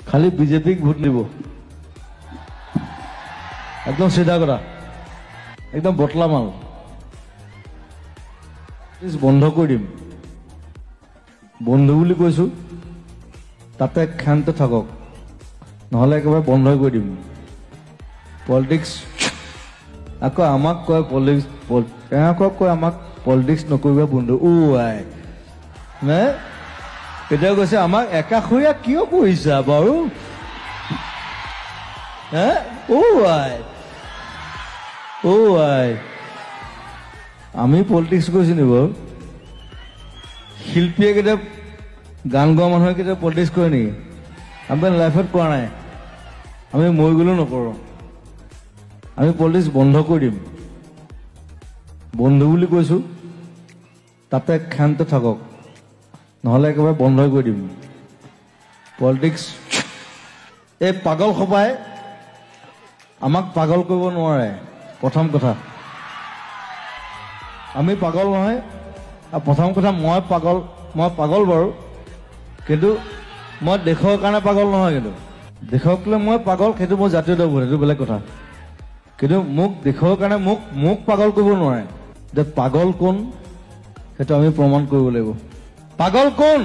খালি বিজেপিক ভোট দিব একদম সিধা কথা একদম বটলা মাল বন্ধ কৰি দিম বন্ধু বুলি কৈছো তাতে ক্ষান্ত থাকক নহলে একেবাৰে বন্ধ কৰি দিম পলিটিক্স আকৌ আমাক কয় পলিটিক্স তেওঁক কয় আমাক পলিটিক্স নকৰিবা বন্ধু আই নে এতিয়া কৈছে আমাক একাষৰীয়া কিয় কৰিছা বাৰু হে আই আমি পলিটিক্স কৰিছো নি বাৰু শিল্পীয়ে কেতিয়া গান গোৱা মানুহে কেতিয়া পলিটিক্স কৰে নেকি আমি লাইফত কৰা নাই আমি মই গ'লেও নকৰোঁ আমি পলিটিক্স বন্ধ কৰি দিম বন্ধু বুলি কৈছো তাতে ক্ষান্ত থাকক নহলে একেবাৰে বন্ধ কৰি দিম পলিটিক্স এই পাগল সপাই আমাক পাগল কৰিব নোৱাৰে প্ৰথম কথা আমি পাগল নহয় আৰু প্ৰথম কথা মই পাগল বাৰু কিন্তু মই দেশৰ কাৰণে পাগল নহয় কিন্তু দেশক লৈ মই পাগল সেইটো মই জাতীয়তাবোধ সেইটো বেলেগ কথা কিন্তু মোক দেশৰ কাৰণে মোক পাগল কৰিব নোৱাৰে যে পাগল কোন সেইটো আমি প্ৰমাণ কৰিব লাগিব পাগল কোন